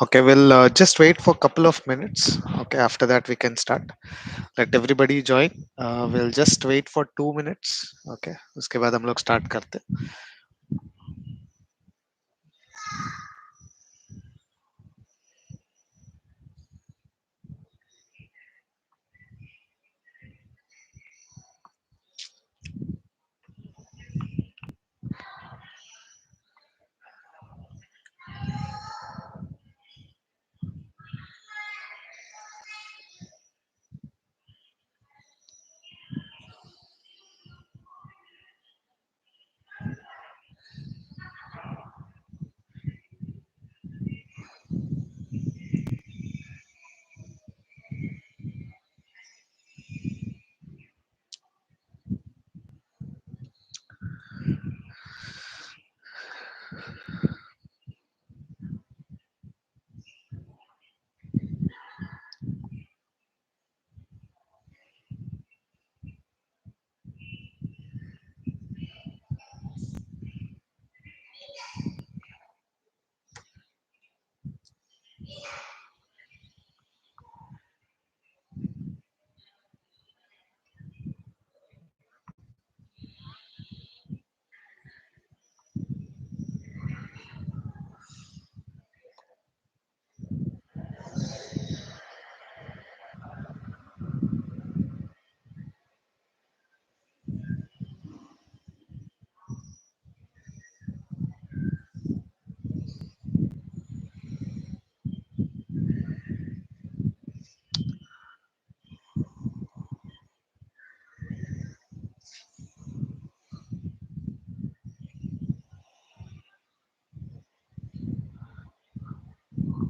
Okay, we'll just wait for a couple of minutes. Okay, after that we can start. Let everybody join. We'll just wait for 2 minutes. Okay, उसके बाद हम लोग start करते हैं.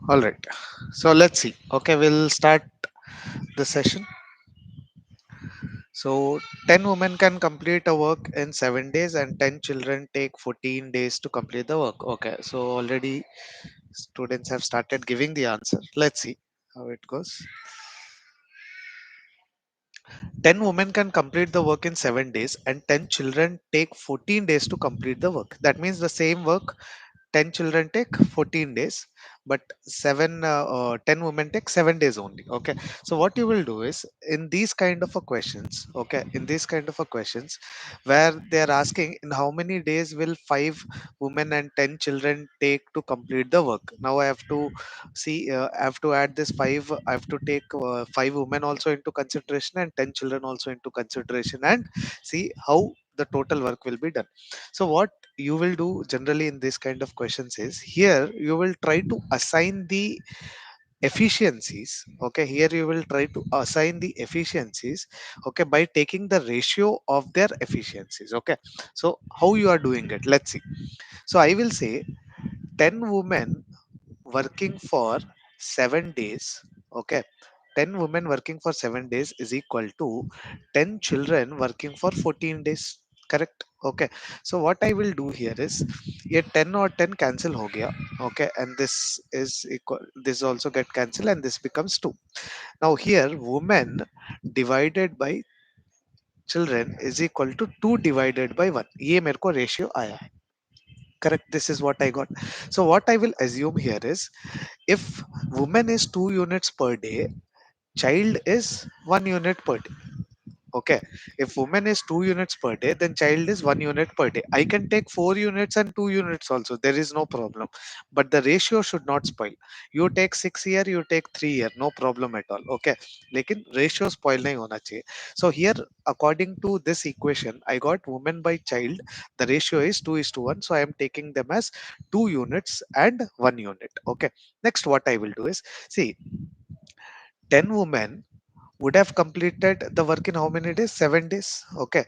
All right. So let's see. Okay, we'll start the session. So 10 women can complete a work in 7 days, and 10 children take 14 days to complete the work. Okay, so already students have started giving the answer. Let's see how it goes. 10 women can complete the work in 7 days, and 10 children take 14 days to complete the work. That means the same work 10 children take 14 days, but 10 women take 7 days only. Okay, so what you will do is, in these kind of a questions, okay, in these kind of a questions where they are asking in how many days will 5 women and 10 children take to complete the work. Now I have to see, I have to add this 5, I have to take 5 women also into consideration and 10 children also into consideration, and see how the total work will be done. So what you will do generally in this kind of questions is, here you will try to assign the efficiencies. Okay, here you will try to assign the efficiencies, okay, by taking the ratio of their efficiencies. Okay, so how you are doing it, let's see. So I will say 10 women working for 7 days. Okay, 10 women working for 7 days is equal to 10 children working for 14 days. Correct. Okay, so what I will do here is, ये 10 और 10 cancel हो गया. Okay, and this is equal, this also get cancelled, and this becomes 2. Now here women divided by children is equal to 2 divided by 1. ये मेरे को ratio आया है. Correct, this is what I got. So what I will assume here is, if woman is 2 units per day, child is 1 unit per day. Okay, if woman is 2 units per day, then child is 1 unit per day. I can take 4 units and 2 units also, there is no problem, but the ratio should not spoil. You take 6 here, you take 3 here, no problem at all. Okay, lekin ratio spoil nahi hona chahiye. So here, according to this equation, I got woman by child, the ratio is 2 is to 1, so I am taking them as 2 units and 1 unit. Okay, next what I will do is, see, 10 women would have completed the work in how many days? 7 days. Okay,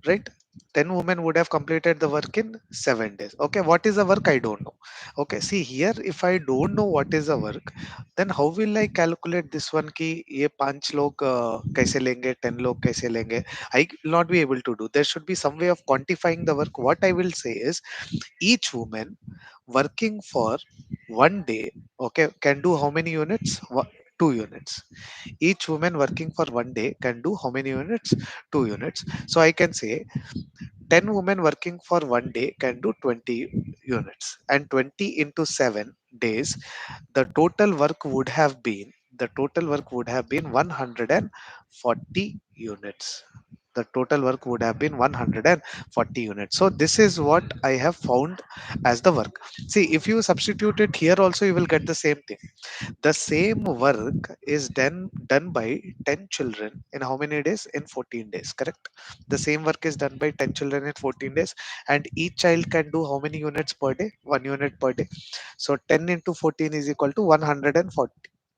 right? 10 women would have completed the work in 7 days. Okay, what is the work? I don't know. Okay, see here, if I don't know what is the work, then how will I calculate this one ki ye 5 log kaise lenge, 10 log kaise lenge? I will not be able to do. There should be some way of quantifying the work. What I will say is, each woman working for 1 day, okay, can do how many units? 2 units. Each woman working for 1 day can do how many units? 2 units. So I can say 10 women working for 1 day can do 20 units, and 20 into 7, days, the total work would have been the total work would have been 140 units. The total work would have been 140 units. So this is what I have found as the work. See, if you substitute it here also, you will get the same thing. The same work is done by 10 children in how many days? In 14 days, correct? The same work is done by 10 children in 14 days, and each child can do how many units per day? 1 unit per day. So 10 into 14 is equal to 140.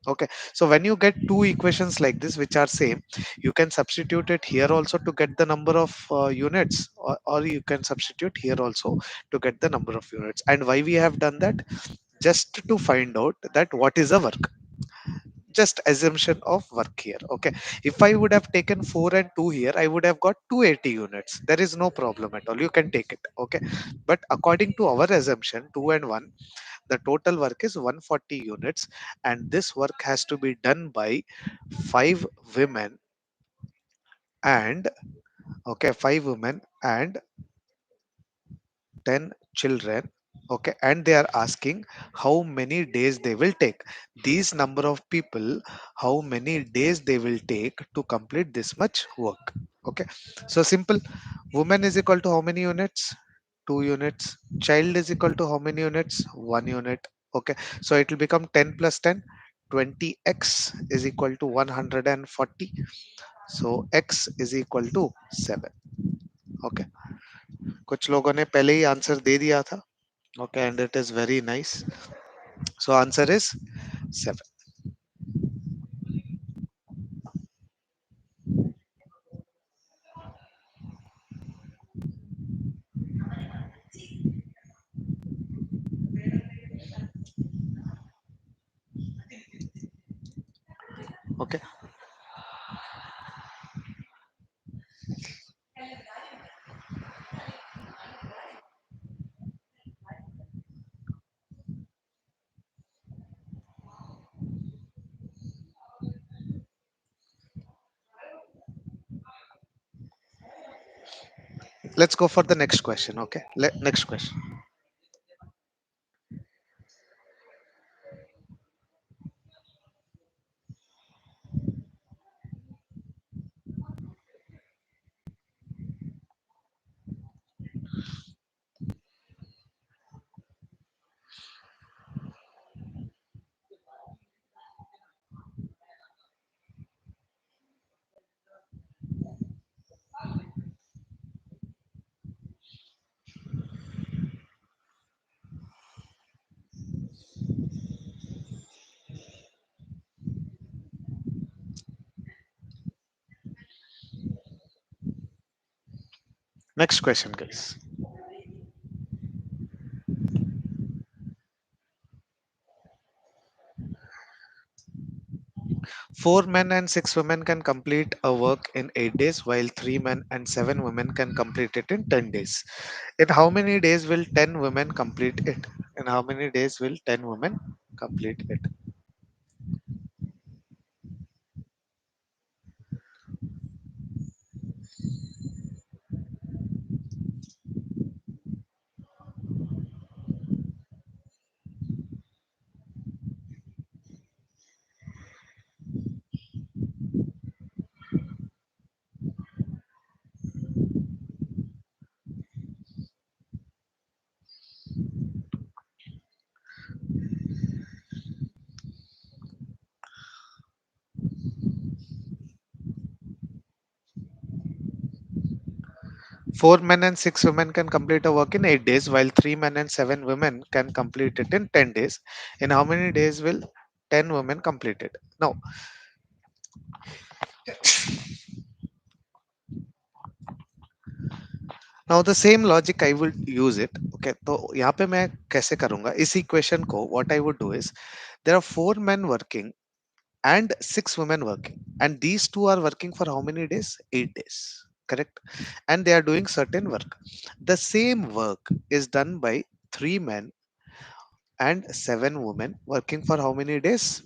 Okay, so when you get two equations like this which are same, you can substitute it here also to get the number of units, or you can substitute here also to get the number of units. And why we have done that? Just to find out that what is a work. Just assumption of work here. Okay, if I would have taken 4 and 2 here, I would have got 280 units. There is no problem at all, you can take it. Okay, but according to our assumption, 2 and 1, the total work is 140 units, and this work has to be done by 5 women and, okay, 5 women and 10 children. Okay, and they are asking how many days they will take. These number of people, how many days they will take to complete this much work. Okay, so simple. Woman is equal to how many units? 2 units. Child is equal to how many units? 1 unit. Okay, so it will become 10 plus 10, 20x is equal to 140. So x is equal to 7. Okay, कुछ लोगों ने पहले ही answer दे दिया था. Okay, and it is very nice. So answer is 7. Okay. Let's go for the next question. Okay. Next question. Next question, guys. 4 men and 6 women can complete a work in 8 days, while 3 men and 7 women can complete it in 10 days. In how many days will 10 women complete it? In how many days will 10 women complete it? 4 men and 6 women can complete a work in 8 days, while 3 men and 7 women can complete it in 10 days. In how many days will 10 women complete it? Now, now the same logic I would use it. Okay, तो यहाँ पे मैं कैसे करूंगा इस equation को? What I would do is, there are 4 men working and 6 women working, and these two are working for how many days? 8 days, correct? And they are doing certain work. The same work is done by 3 men and 7 women working for how many days?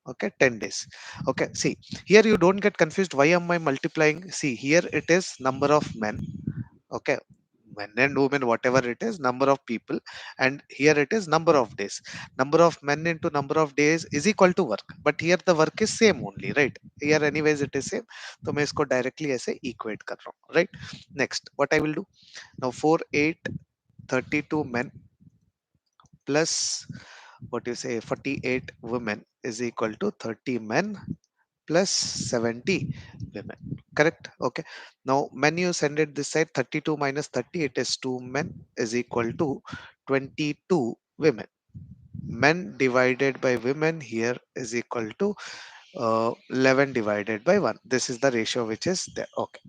Okay, 10 days. Okay, see, here you don't get confused. Why am I multiplying? See, here it is number of men. Okay, men and women, whatever it is, number of people, and here it is number of days. Number of men into number of days is equal to work, but here the work is same only, right? Here anyways it is same, तो मैं इसको directly ऐसे equate कर रहा हूँ, right? Next what I will do now, 4 8 32 men plus what you say 48 women is equal to 30 men plus 70 women, correct? Okay, now when you send it this side, 32 minus 30, it is 2 men is equal to 22 women. Men divided by women here is equal to 11 divided by 1. This is the ratio which is there. Okay,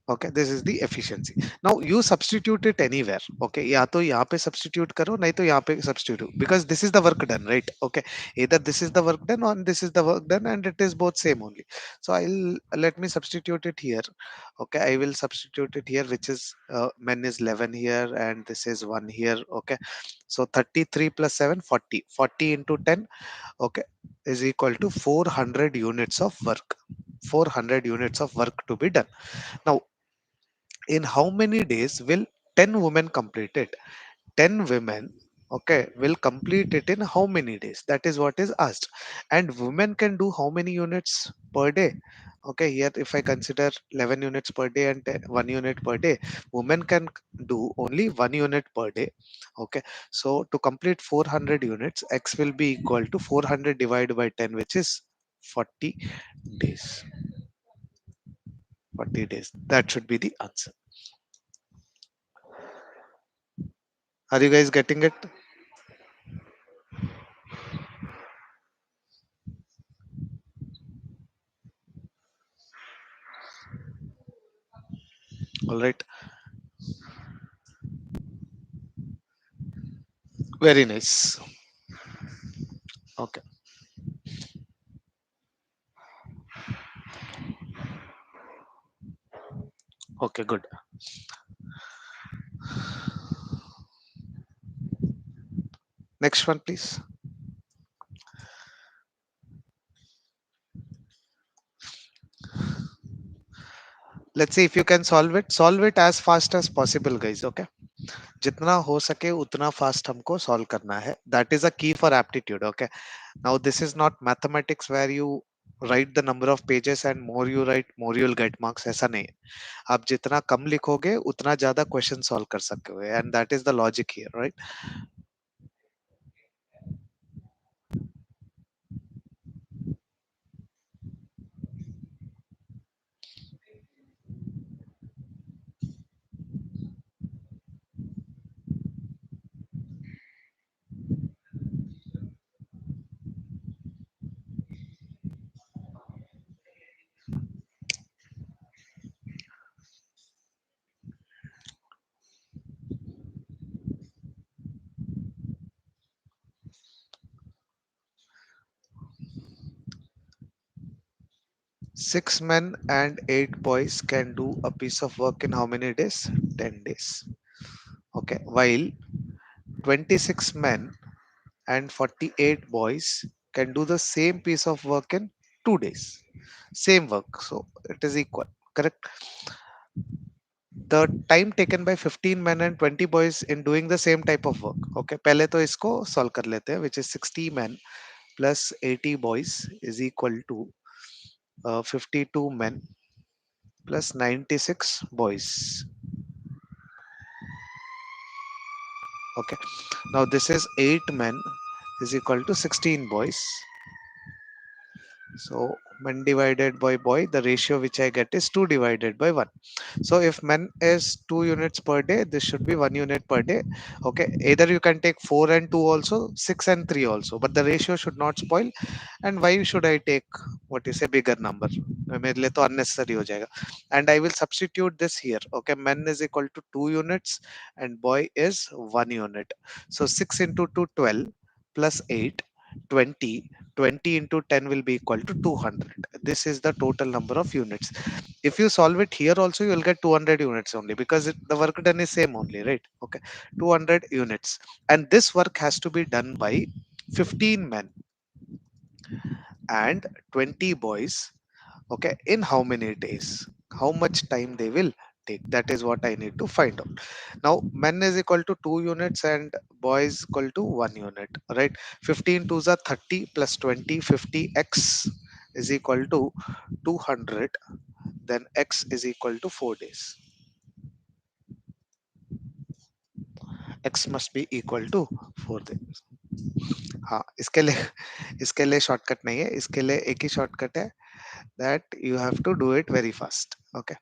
okay, this is the efficiency. Now you substitute it anywhere. Okay, या तो यहाँ पे substitute करो, नहीं तो यहाँ पे substitute, because this is the work done, right? Okay, either this is the work done or this is the work done, and it is both same only. So I'll let me substitute it here. Okay, I will substitute it here, which is men is 11 here and this is 1 here. Okay, so 33 plus 7 40, 40 into 10, okay, is equal to 400 units of work. 400 units of work to be done. Now in how many days will 10 women complete it? 10 women, okay, will complete it in how many days? That is what is asked. And women can do how many units per day? Okay, here if I consider 11 units per day and 1 unit per day, women can do only 1 unit per day. Okay, so to complete 400 units, x will be equal to 400 divided by 10, which is 40 days. 40 days, that should be the answer. Are you guys getting it? All right. Very nice. Okay. Okay, good. Next one, please. Let's see if you can solve it. Solve it as fast as possible, guys. Okay. जितना हो सके उतना fast हमको solve करना है. That is a key for aptitude. Okay. Now this is not mathematics where you write the number of pages and more you write, more you'll get marks. ऐसा नहीं है. आप जितना कम लिखोगे उतना ज्यादा question solve कर सकोगे. And that is the logic here, right? 6 men and 8 boys can do a piece of work in how many days? 10 days. Okay. While 26 men and 48 boys can do the same piece of work in 2 days. Same work. So it is equal. Correct. The time taken by 15 men and 20 boys in doing the same type of work. Okay. पहले तो इसको solve कर लेते हैं, which is 60 men plus 80 boys is equal to 52 men plus 96 boys. Okay. Now this is 8 men is equal to 16 boys. So men divided by boy, the ratio which I get is 2 divided by 1. So if men is 2 units per day, this should be 1 unit per day. Okay. Either you can take 4 and 2 also, 6 and 3 also, but the ratio should not spoil. And why should I take what you say bigger number? मेरे लिए तो unnecessary हो जाएगा. And I will substitute this here. Okay. Men is equal to 2 units and boy is 1 unit. So 6 into 2, 12 plus 8, 20. 20 into 10 will be equal to 200. This is the total number of units. If you solve it here also, you will get 200 units only, because the work done is same only, right? Okay, 200 units. And this work has to be done by 15 men and 20 boys. Okay, in how many days? How much time they will take? That is what I need to find out. Now, men is equal to 2 units and boys equal to 1 unit, right? 15 twos are 30 plus 20, 50. X is equal to 200. Then X is equal to 4 days. X must be equal to 4 days. हाँ, इसके लिए shortcut नहीं है, इसके लिए एक ही shortcut है, that you have to do it very fast. Okay.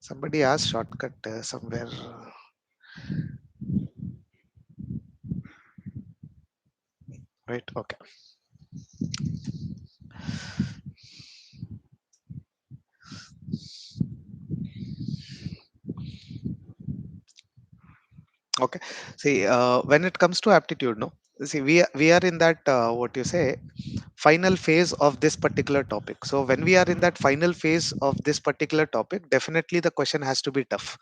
Somebody asked shortcut somewhere. Right. Okay. Okay. See, when it comes to aptitude, no. See, we are in that what you say final phase of this particular topic. So when we are in that final phase of this particular topic, definitely the question has to be tough.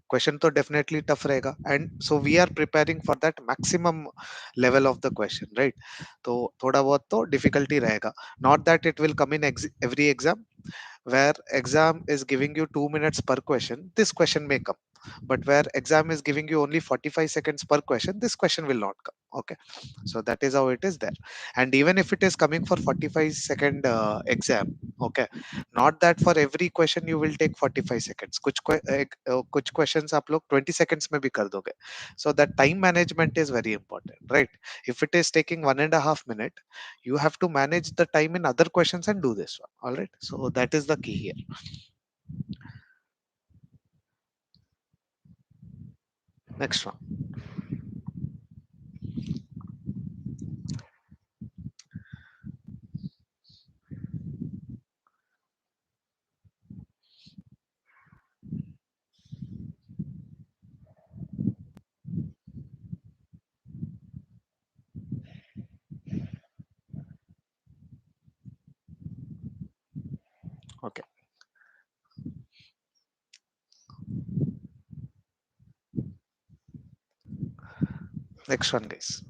Question तो definitely tough रहेगा, and so we are preparing for that maximum level of the question, right? तो थोड़ा बहुत तो difficulty रहेगा. Not that it will come in every exam, where exam is giving you 2 minutes per question, this question may come, but where exam is giving you only 45 seconds per question, this question will not come. Okay, so that is how it is there. And even if it is coming for 45-second exam, okay, not that for every question you will take 45 seconds. कुछ questions आप लोग 20 seconds में भी कर दोगे. So that time management is very important, right? If it is taking 1.5 minutes, you have to manage the time in other questions and do this one. All right, so that is the key here. Next one. Okay, next one, guys.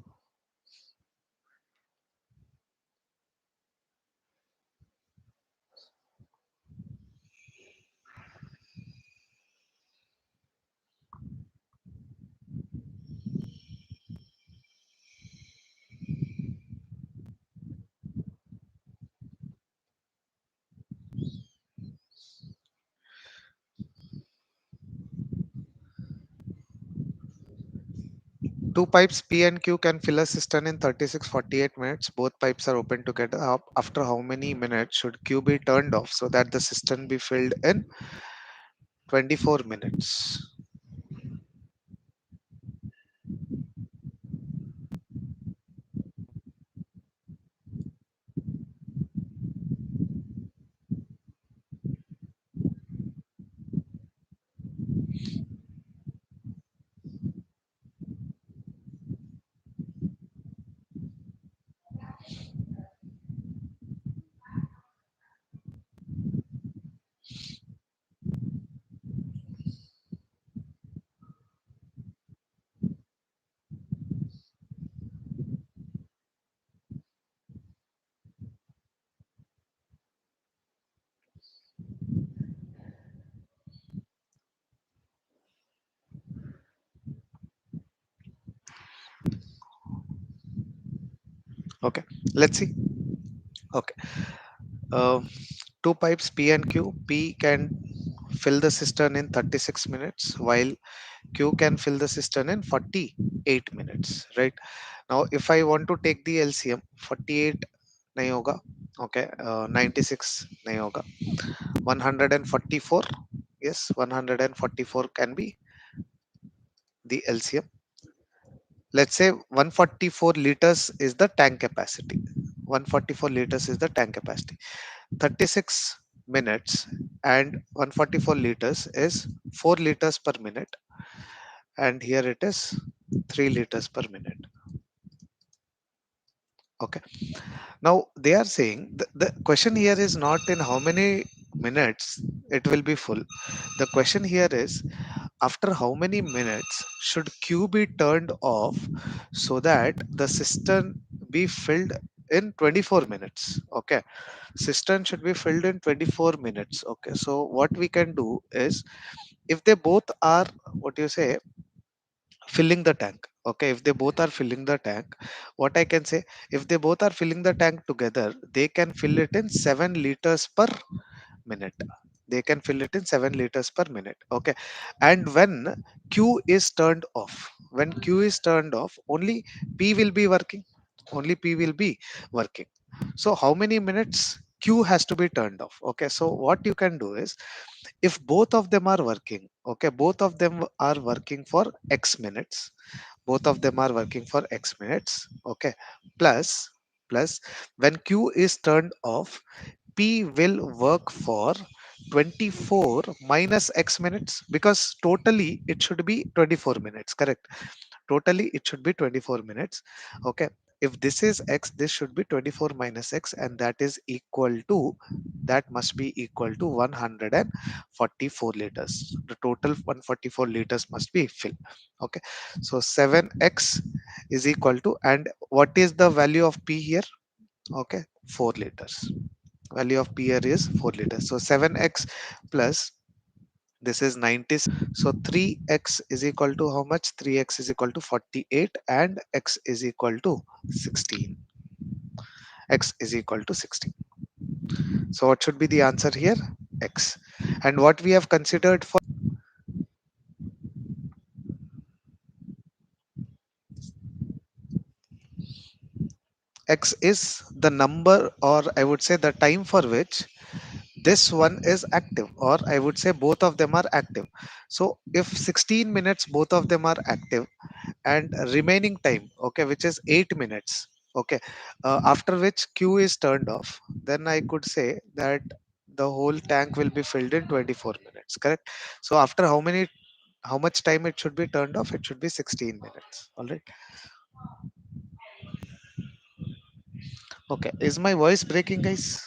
Two pipes P and Q can fill a cistern in 36-48 minutes. Both pipes are open together. After how many minutes should Q be turned off so that the cistern be filled in 24 minutes? Okay, let's see. Okay, uh, two pipes P and Q. P can fill the cistern in 36 minutes, while Q can fill the cistern in 48 minutes, right? Now, if I want to take the LCM, 48 नहीं होगा, okay, 96 नहीं होगा, 144, yes, 144 can be the LCM. Let's say 144 liters is the tank capacity. 144 liters is the tank capacity. 36 minutes and 144 liters is 4 liters per minute, and here it is 3 liters per minute. Okay. Now they are saying the question here is not in how many minutes it will be full. The question here is after how many minutes should Q be turned off so that the cistern be filled in 24 minutes? Okay, cistern should be filled in 24 minutes. Okay, so what we can do is, if they both are, what you say, filling the tank. Okay, if they both are filling the tank, what I can say, if they both are filling the tank together, they can fill it in 7 liters per minute. They can fill it in 7 liters per minute. Okay, and when Q is turned off, when Q is turned off, only P will be working. Only P will be working. So how many minutes Q has to be turned off? Okay, so what you can do is, if both of them are working, okay, both of them are working for X minutes, both of them are working for X minutes. Okay, plus when Q is turned off, P will work for 24 minus X minutes, because totally it should be 24 minutes, correct? Totally it should be 24 minutes. Okay, if this is X, this should be 24 minus X, and that is equal to, that must be equal to 144 liters. The total 144 liters must be filled. Okay, so 7X is equal to, and what is the value of P here? Okay, 4 liters. Value of P here is 4 liters. So 7X plus, this is 96. So 3X is equal to how much? 3X is equal to 48, and X is equal to 16. X is equal to 16. So what should be the answer here? X. And what we have considered for X is the number, or I would say the time for which this one is active, or I would say both of them are active. So if 16 minutes both of them are active, and remaining time, okay, which is 8 minutes, okay, after which Q is turned off, then I could say that the whole tank will be filled in 24 minutes, correct? So after how much time it should be turned off? It should be 16 minutes. All right. Okay, is my voice breaking, guys?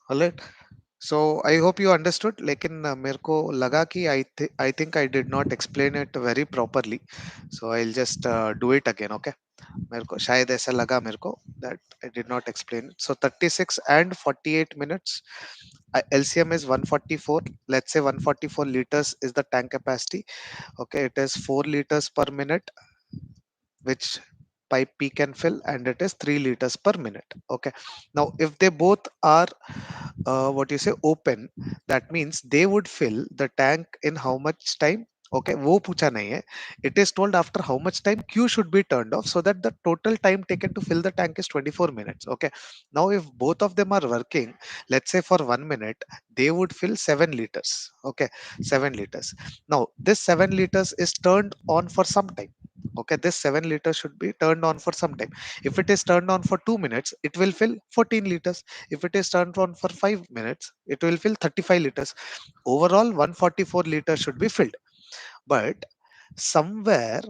All right, so I hope you understood. लेकिन मेरे को लगा कि I think I did not explain it very properly, so I'll just do it again. Okay, मेरे को शायद ऐसा लगा मेरे को that I did not explain it. So 36 and 48 minutes. LCM is 144. Let's say 144 liters is the tank capacity. Okay, it is 4 liters per minute, which pipe P can fill, and it is 3 liters per minute. Okay, now if they both are what you say open, that means they would fill the tank in how much time? Okay, वो पूछा नहीं है. It is told after how much time Q should be turned off, so that the total time taken to fill the tank is 24 minutes. Okay, now if both of them are working, let's say for 1 minute, they would fill 7 liters. Okay, 7 liters. Now this 7 liters is turned on for some time. Okay, this 7 liters should be turned on for some time. If it is turned on for 2 minutes, it will fill 14 liters. If it is turned on for 5 minutes, it will fill 35 liters. Overall 144 liters should be filled. But somewhere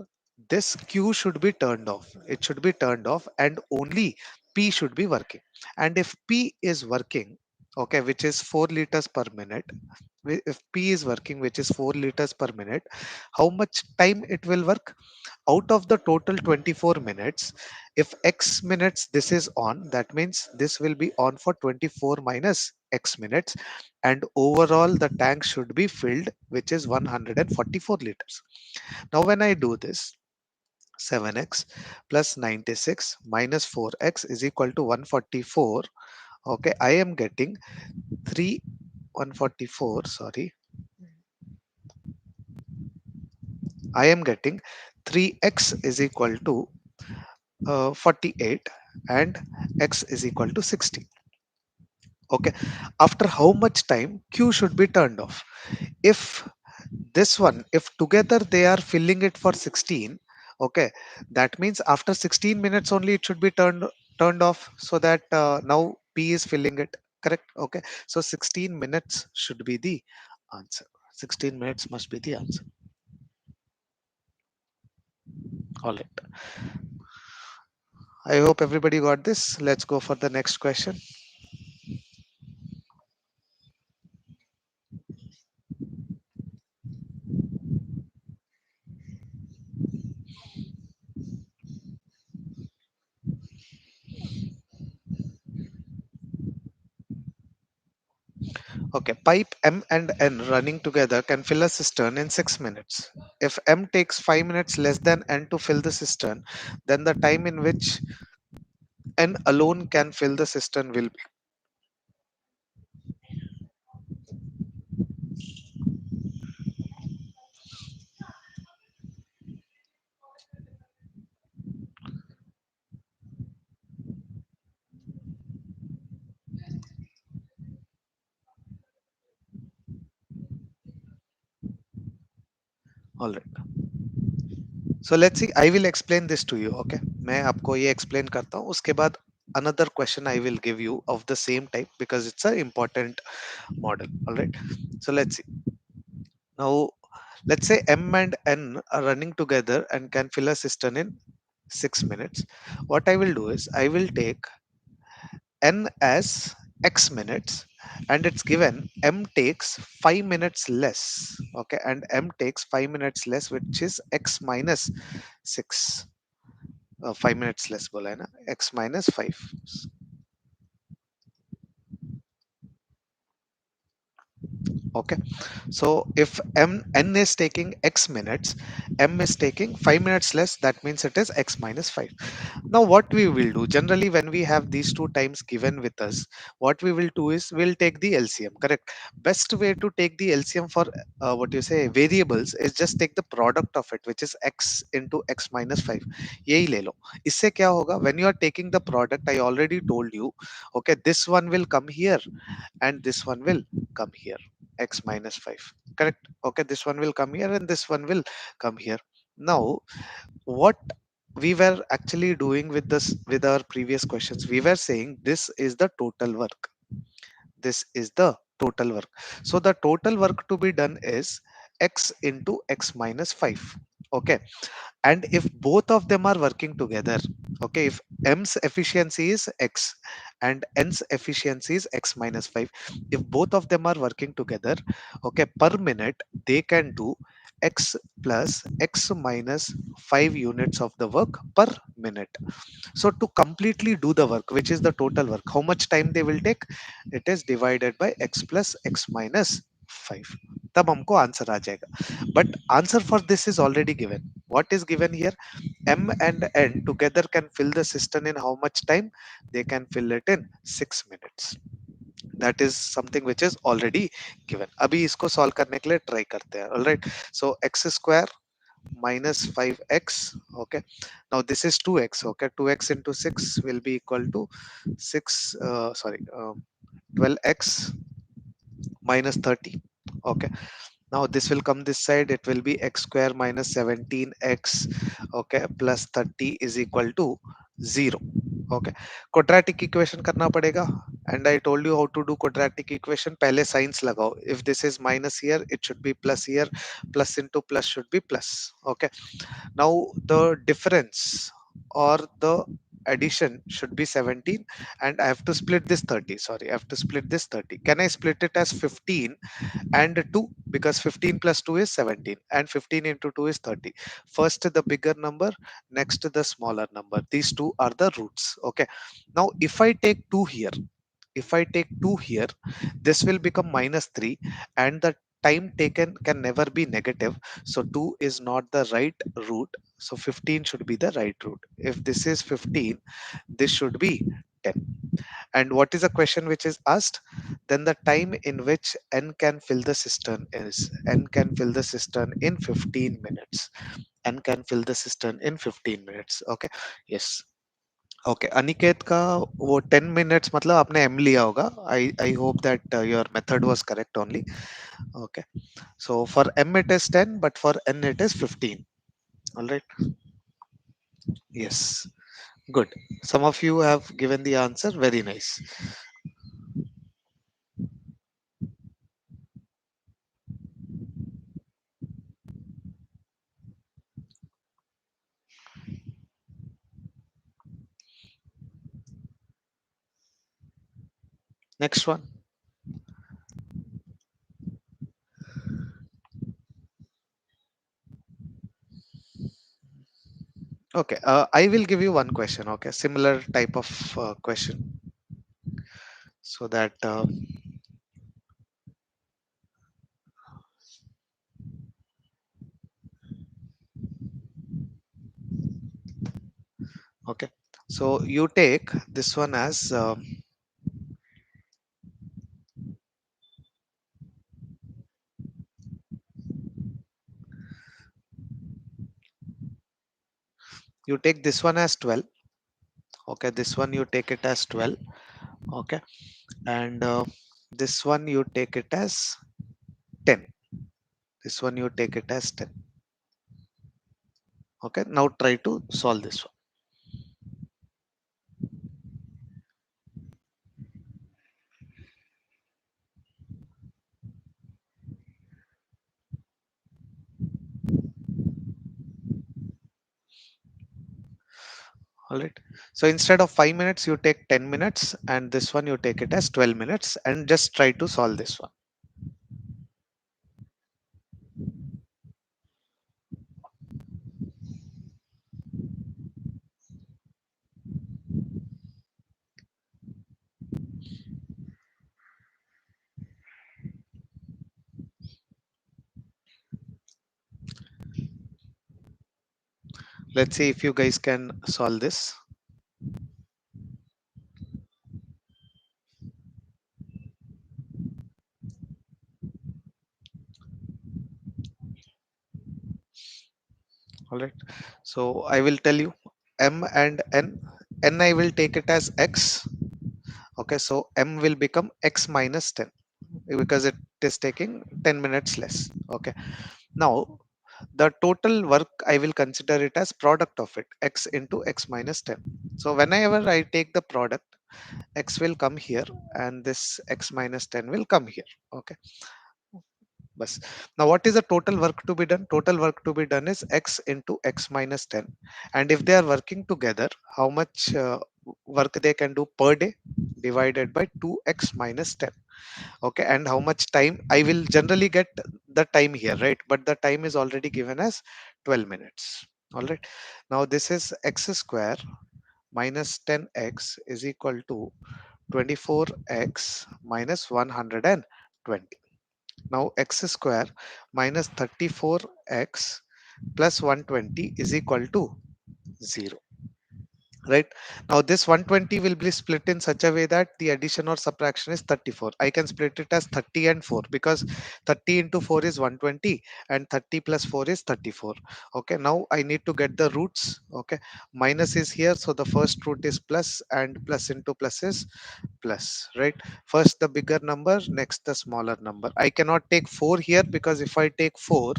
this Q should be turned off. It should be turned off, and only P should be working. And if P is working, okay, which is 4 liters per minute, if P is working, which is 4 liters per minute, how much time it will work? Out of the total 24 minutes, if X minutes this is on, that means this will be on for 24 minus X minutes, and overall the tank should be filled, which is 144 liters. Now when I do this, 7X plus 96 minus 4X is equal to 144. Okay, I am getting 3 144, sorry, I am getting 3X is equal to 48, and X is equal to 60. Okay, after how much time Q should be turned off? If this one, if together they are filling it for 16, okay, that means after 16 minutes only it should be turned off, so that now P is filling it, correct? Okay, so 16 minutes should be the answer. 16 minutes must be the answer. All right. I hope everybody got this. Let's go for the next question. Okay, pipe M and N running together can fill a cistern in 6 minutes. If M takes 5 minutes less than N to fill the cistern, then the time in which N alone can fill the cistern will be. All right. So let's see. I will explain this to you. Okay. मैं आपको ये explain करता हूँ. उसके बाद another question I will give you of the same type because it's a important model. All right. So let's see. Now let's say M and N are running together and can fill a cistern in 6 minutes. What I will do is I will take N as X minutes and it's given M takes 5 minutes less. Okay. And M takes 5 minutes less, which is X minus 6. 5 minutes less बोला है ना, X minus 5. Okay. So if n is taking x minutes, m is taking 5 minutes less, that means it is x minus 5. Now what we will do, generally when we have these two times given with us, what we will do is we'll take the LCM. Correct. Best way to take the LCM for what you say variables is just take the product of it, which is x into x minus 5. यही ले लो. इससे क्या होगा, when you are taking the product, I already told you, okay, this one will come here and this one will come here, x minus 5. Correct. Okay, this one will come here and this one will come here. Now what we were actually doing with this, with our previous questions, we were saying this is the total work, this is the total work. So the total work to be done is x into x minus 5. Okay. And if both of them are working together, okay, if m's efficiency is x and n's efficiency is x minus 5, if both of them are working together, okay, per minute they can do x plus x minus 5 units of the work per minute. So to completely do the work, which is the total work, how much time they will take, it is divided by x plus x minus 5. तब हमको answer आ जाएगा. But answer for this is already given. What is given here? M and N together can fill the cistern in how much time? They can fill it in 6 minutes. That is something which is already given. अभी इसको solve करने के लिए try करते हैं. All right. So x square minus 5x. Okay. Now this is 2x. Okay. 2x into 6 will be equal to 6. 12x minus 30. Okay. Now this will come this side, it will be x square minus 17x, okay, plus 30 is equal to 0. Okay. Quadratic equation करना पड़ेगा. And I told you how to do quadratic equation. पहले signs लगाओ. If this is minus here, it should be plus here. Plus into plus should be plus. Okay. Now the difference or the addition should be 17 and I have to split this 30. Sorry, I have to split this 30. Can I split it as 15 and 2, because 15 plus 2 is 17 and 15 into 2 is 30. First the bigger number, next the smaller number. These two are the roots. Okay. Now if I take 2 here, if I take 2 here, this will become minus 3 and the time taken can never be negative. So 2 is not the right root. So 15 should be the right root. If this is 15, this should be 10. And what is the question which is asked? Then the time in which n can fill the cistern is n can fill the cistern in 15 minutes. N can fill the cistern in 15 minutes. Okay. Yes. Okay. Aniket का वो 10 minutes मतलब आपने m लिया होगा. I hope that your method was correct only. Okay. So for m it is 10, but for n it is 15. All right. Yes. Good. Some of you have given the answer. Very nice. Next one. Okay, I will give you one question. Okay, similar type of question, so that okay. So you take this one as you take this one as 12. Okay, this one you take it as 12. Okay, and this one you take it as 10. This one you take it as 10. Okay, now try to solve this one. All right, so instead of 5 minutes you take 10 minutes, and this one you take it as 12 minutes, and just try to solve this one. Let's see if you guys can solve this. All right, so I will tell you m and n I will take it as x. Okay, so m will become x minus 10, because it is taking 10 minutes less. Okay, now the total work I will consider it as product of it, x into x minus 10. So whenever I take the product, x will come here and this x minus 10 will come here. Okay, bus. Now what is the total work to be done? Total work to be done is x into x minus 10. And if they are working together, how much work they can do per day? Divided by 2x minus 10. Okay, and how much time? I will generally get the time here, right? But the time is already given as 12 minutes. All right, now this is x square minus 10x is equal to 24x minus 120. Now x square minus 34x plus 120 is equal to 0. Right, now this 120 will be split in such a way that the addition or subtraction is 34. I can split it as 30 and 4, because 30 into 4 is 120 and 30 plus 4 is 34. Okay, now I need to get the roots. Okay, minus is here, so the first root is plus, and plus into plus is plus. Right, first the bigger number, next the smaller number. I cannot take 4 here, because if I take 4,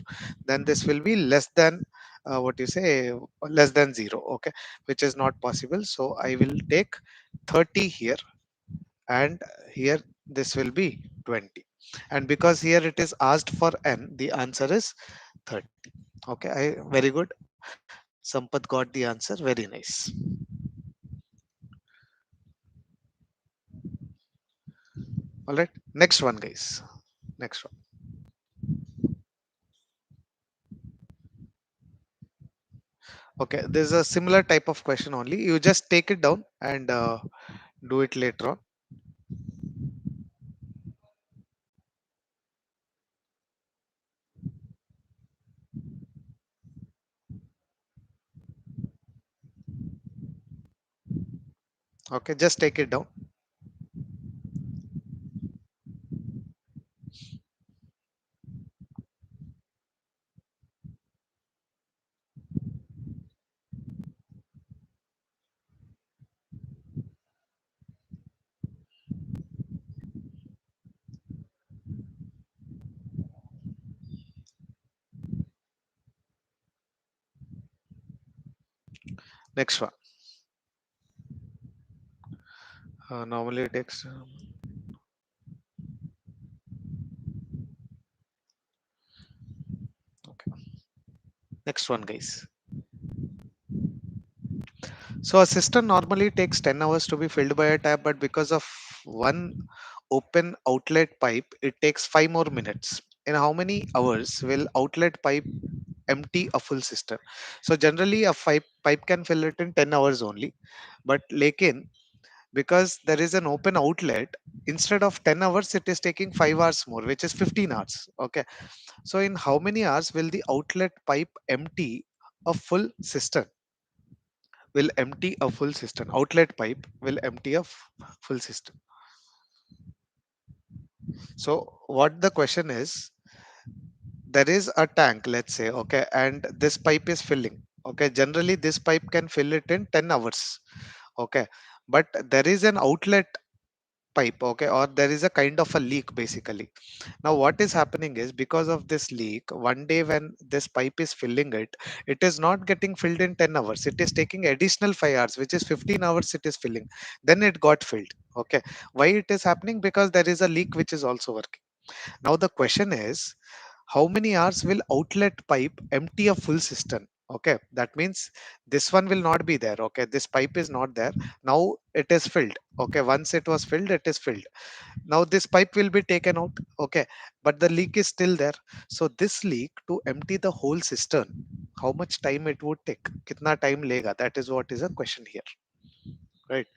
then this will be less than what you say, less than 0. Okay, which is not possible, so I will take 30 here, and here this will be 20. And because here it is asked for n, the answer is 30. Okay, I very good. Sampath got the answer, very nice. All right, next one guys, next one. Okay, there's a similar type of question, only you just take it down and do it later on. Okay, just take it down. Next one. Normally it takes okay. Next one guys. So a cistern normally takes 10 hours to be filled by a tap, but because of one open outlet pipe, it takes 5 more minutes. In how many hours will outlet pipe empty a full cistern? So generally a pipe can fill it in 10 hours only, but lekin because there is an open outlet, instead of 10 hours it is taking 5 hours more, which is 15 hours. Okay, so in how many hours will the outlet pipe empty a full cistern? Will empty a full cistern. Outlet pipe will empty a full cistern. So what the question is, there is a tank, let's say, okay, and this pipe is filling. Okay, generally this pipe can fill it in 10 hours. Okay, but there is an outlet pipe, okay, or there is a kind of a leak basically. Now what is happening is, because of this leak, one day when this pipe is filling it, it is not getting filled in 10 hours, it is taking additional 5 hours, which is 15 hours it is filling, then it got filled. Okay, why it is happening? Because there is a leak which is also working. Now the question is, how many hours will outlet pipe empty a full cistern? Okay, that means this one will not be there. Okay, this pipe is not there. Now it is filled. Okay, once it was filled, it is filled. Now this pipe will be taken out. Okay, but the leak is still there. So this leak, to empty the whole cistern, how much time it would take? Kitna time lega? That is what is a question here, right?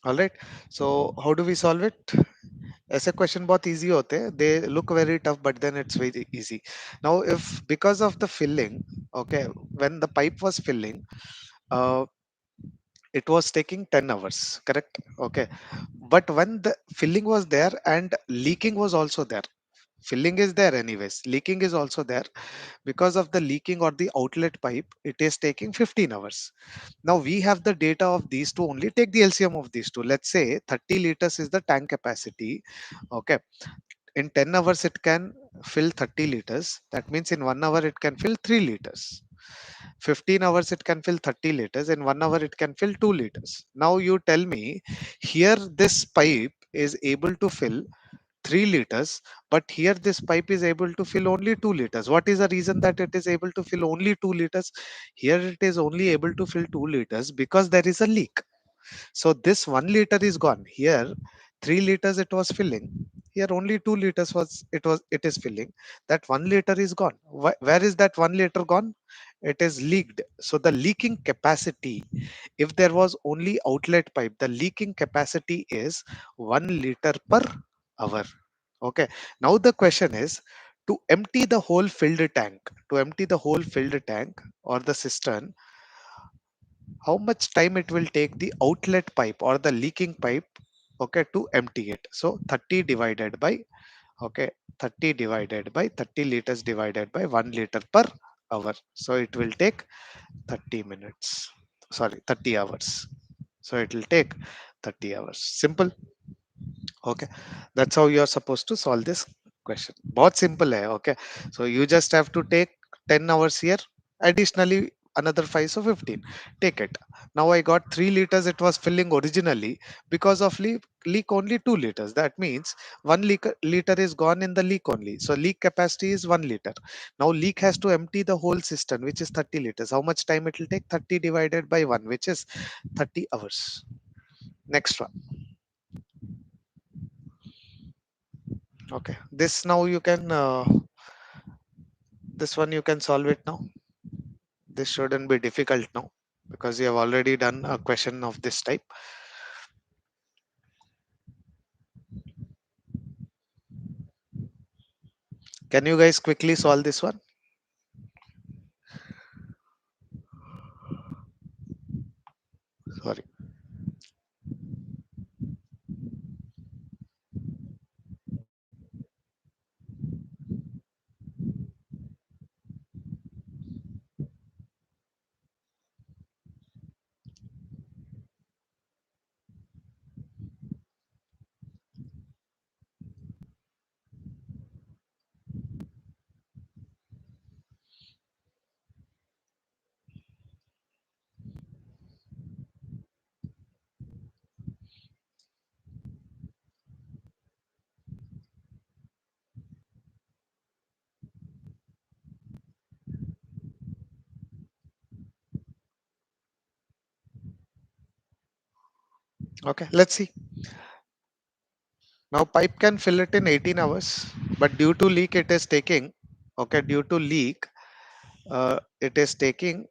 All right. So how do we solve it? ऐसे question बहुत easy होते हैं, they look very tough but then it's very easy. Now if because of the filling, okay, when the pipe was filling, uh, it was taking 10 hours, correct? Okay, but when the filling was there and leaking was also there, filling is there anyways, leaking is also there, because of the leaking or the outlet pipe, it is taking 15 hours. Now we have the data of these two only. Take the LCM of these two. Let's say 30 liters is the tank capacity. Okay, in 10 hours it can fill 30 liters. That means in 1 hour it can fill 3 liters. 15 hours it can fill 30 liters. In 1 hour it can fill 2 liters. Now you tell me, here this pipe is able to fill 3 liters, but here this pipe is able to fill only 2 liters. What is the reason that it is able to fill only 2 liters? Here it is only able to fill 2 liters because there is a leak. So this 1 liter is gone. Here 3 liters it was filling. Here only 2 liters it is filling. That 1 liter is gone. Where is that 1 liter gone? It is leaked. So the leaking capacity, if there was only outlet pipe, the leaking capacity is 1 liter per hour. Okay. Now the question is, to empty the whole filled tank, to empty the whole filled tank or the cistern, how much time it will take the outlet pipe or the leaking pipe, okay, to empty it? So 30 divided by, okay, 30 divided by 30 liters divided by 1 liter per hour, so it will take 30 minutes, sorry, 30 hours. So it will take 30 hours. Simple. Okay, that's how you are supposed to solve this question. बहुत simple है. Okay, so you just have to take 10 hours here, additionally another 5, so 15. Take it. Now I got 3 liters it was filling originally. Because of leak only 2 liters, that means 1 liter is gone in the leak only, so leak capacity is 1 liter. Now leak has to empty the whole cistern, which is 30 liters. How much time it will take? 30 divided by 1, which is 30 hours. Next one. Okay, this now you can this one you can solve it now. This shouldn't be difficult now, because you have already done a question of this type. Can you guys quickly solve this one? Sorry. Okay, let's see. Now pipe can fill it in 18 hours, but due to leak it is taking, okay, due to leak, it is taking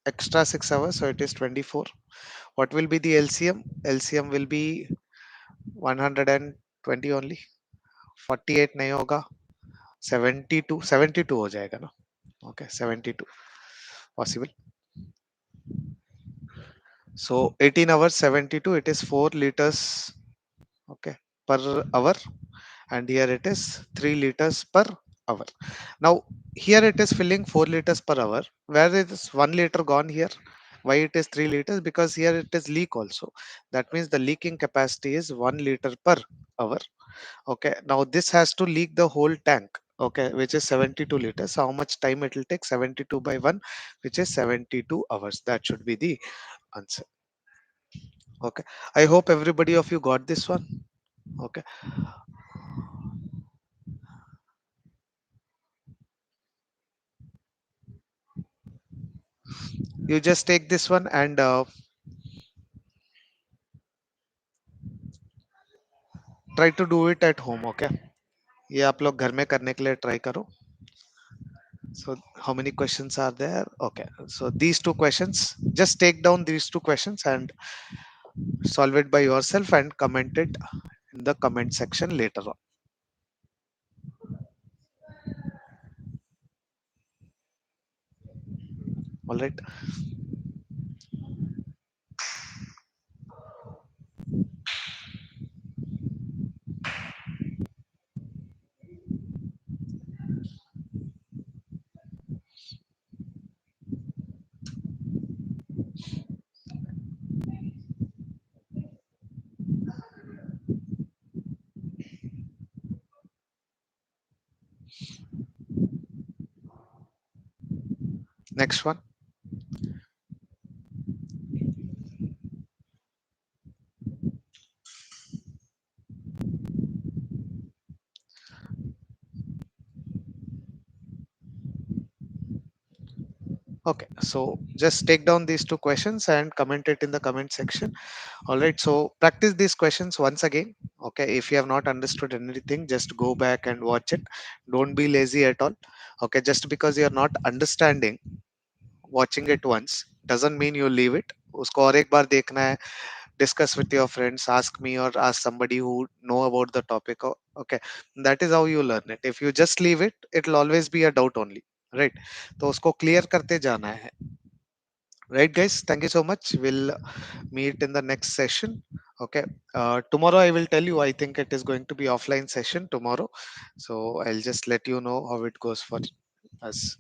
extra 6 hours, so it is 24. What will be the LCM? LCM will be 120 only. 48 नहीं होगा, 72, 72 हो जाएगा ना. Okay, 72 possible. So 18 hours 72, it is 4 liters, okay, per hour, and here it is 3 liters per hour. Now here it is filling 4 liters per hour. Where is 1 liter gone here? Why it is 3 liters? Because here it is leak also. That means the leaking capacity is 1 liter per hour. Okay, now this has to leak the whole tank. Okay, which is 72 liters. How much time it will take? 72 by 1, which is 72 hours. That should be the answer. Okay, I hope everybody of you got this one. Okay, you just take this one and try to do it at home. Okay, ये आप लोग घर में करने के लिए try करो. So how many questions are there? Okay, so these two questions, just take down these two questions and solve it by yourself and comment it in the comment section later on. All right. Next one. Okay, so just take down these two questions and comment it in the comment section. All right, so practice these questions once again. Okay, if you have not understood anything, just go back and watch it. Don't be lazy at all. Okay, just because you're not understanding, watching it once doesn't mean you leave it. उसको और एक बार देखना है. Discuss with your friends, ask me or ask somebody who know about the topic. Okay, that is how you learn it. If you just leave it, it'll always be a doubt only, right? तो उसको clear करते जाना है. Right, guys, thank you so much. We'll meet in the next session. Okay, tomorrow I will tell you, I think it is going to be offline session tomorrow, so I'll just let you know how it goes for us.